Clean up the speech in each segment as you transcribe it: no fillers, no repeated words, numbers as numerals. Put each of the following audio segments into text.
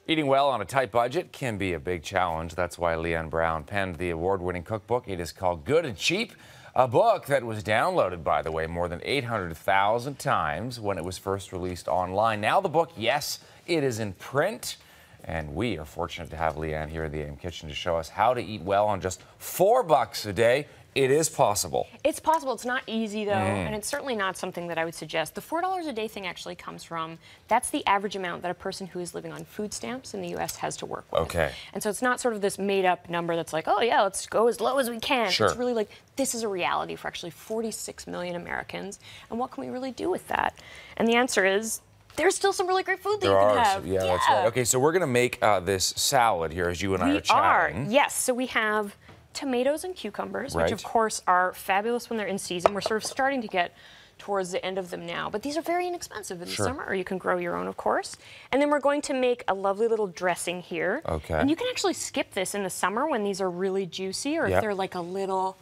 Eating well on a tight budget can be a big challenge. That's why Leanne Brown penned the award-winning cookbook. It is called Good and Cheap, a book that was downloaded, by the way, more than 800,000 times when it was first released online. Now the book, yes, it is in print. And we are fortunate to have Leanne here in the AM Kitchen to show us how to eat well on just $4 a day. It is possible. It's possible. It's not easy, though, and it's certainly not something that I would suggest. The $4 a day thing actually comes from, that's the average amount that a person who is living on food stamps in the U.S. has to work with. Okay. And so it's not sort of this made-up number that's like, oh, yeah, let's go as low as we can. Sure. It's really like, this is a reality for actually 46 million Americans, and what can we really do with that? And the answer is, there's still some really great food that you can have. Yeah, that's right. Okay, so we're going to make this salad here as you and I are chatting. Yes. So we have tomatoes and cucumbers, which of course are fabulous when they're in season. We're sort of starting to get towards the end of them now, but these are very inexpensive in the summer, or you can grow your own, of course. And then we're going to make a lovely little dressing here. Okay. And you can actually skip this in the summer when these are really juicy, or if they're like a little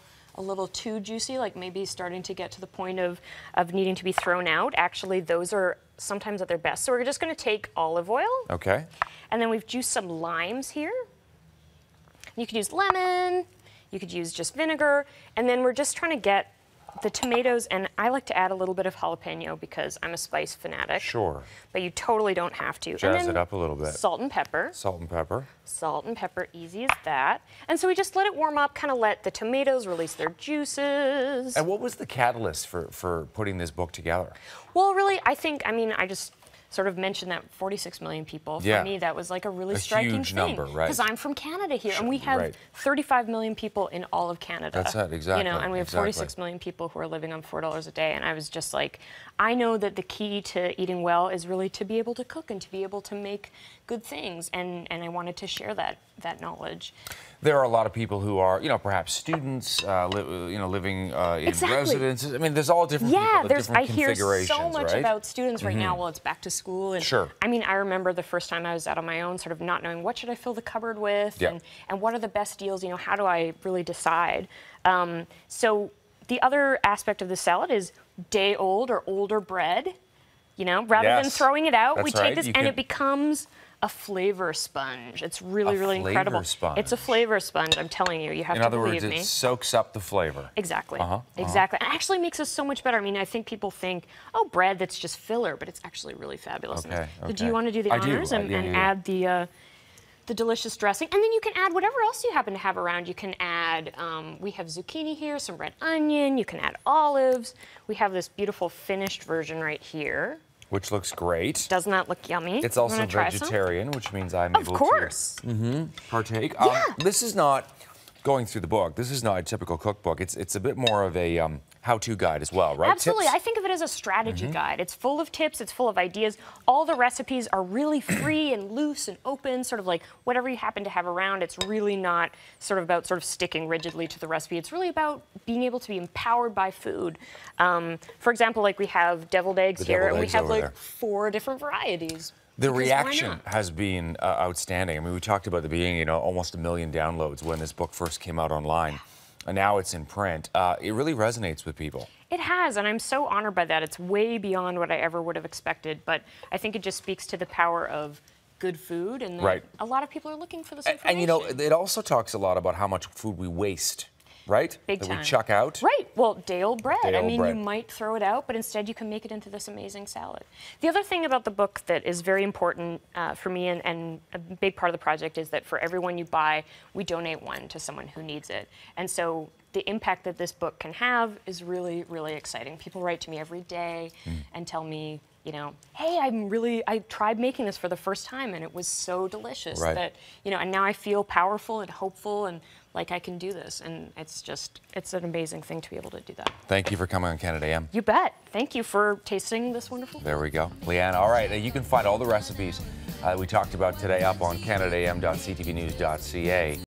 too juicy, like maybe starting to get to the point of needing to be thrown out. Actually, those are sometimes at their best. So we're just going to take olive oil. Okay. And then we've juiced some limes here. You could use lemon, you could use just vinegar, and then we're just trying to get the tomatoes, and I like to add a little bit of jalapeno because I'm a spice fanatic. Sure. But you totally don't have to. Jazz it up a little bit. Salt and pepper. Salt and pepper. Salt and pepper, easy as that. And so we just let it warm up, kind of let the tomatoes release their juices. And what was the catalyst for putting this book together? Well, really, I just sort of mentioned that 46 million people. For me, that was like a really striking huge thing. Number, right? Because I'm from Canada here, and we have 35 million people in all of Canada. That's it, exactly. You know, and we have 46 million people who are living on $4 a day. And I was just like, I know that the key to eating well is really to be able to cook and to be able to make good things. And I wanted to share that knowledge. There are a lot of people who are, perhaps students, living in residences. I mean, there's all different people with different configurations, I hear so much right? about students right now. Well, it's back to school. And I mean, I remember the first time I was out on my own, sort of not knowing what should I fill the cupboard with, and what are the best deals, how do I really decide? So the other aspect of the salad is day-old or older bread, rather than throwing it out, we take this and it becomes a flavor sponge. It's really incredible. Sponge. It's a flavor sponge, I'm telling you. You have to believe me. In other words, it soaks up the flavor. Exactly. Exactly. It actually makes us so much better. I mean, I think people think, oh, bread, that's just filler, but it's actually really fabulous. Okay. So do you want to do the honors and add the delicious dressing? And then you can add whatever else you happen to have around. You can add, we have zucchini here, some red onion. You can add olives. We have this beautiful finished version right here. Which looks great. Doesn't that look yummy? It's also vegetarian, which means I'm able to partake. This is not, going through the book, this is not a typical cookbook. It's a bit more of a how-to guide as well, right? Absolutely. I think of it as a strategy guide. It's full of tips. It's full of ideas. All the recipes are really free and loose and open, sort of like whatever you happen to have around. It's really not sort of about sticking rigidly to the recipe. It's really about being able to be empowered by food. For example, like we have deviled eggs here, and we have like 4 different varieties. The reaction has been outstanding. I mean, we talked about the beginning, almost 1 million downloads when this book first came out online. And now it's in print. It really resonates with people. It has, and I'm so honored by that. It's way beyond what I ever would have expected, but I think it just speaks to the power of good food, and that a lot of people are looking for this information. And it also talks a lot about how much food we waste. Right? Big time. That we chuck out. Right. Well, day-old bread. You might throw it out, but instead you can make it into this amazing salad. The other thing about the book that is very important for me and a big part of the project is that for every one you buy, we donate one to someone who needs it. And so the impact that this book can have is really, really exciting. People write to me every day and tell me, hey, I tried making this for the first time and it was so delicious that, and now I feel powerful and hopeful and like I can do this. And it's an amazing thing to be able to do that. Thank you for coming on Canada AM. You bet. Thank you for tasting this wonderful food. There we go. Leanne, all right, you can find all the recipes we talked about today up on CanadaAM.ctvnews.ca.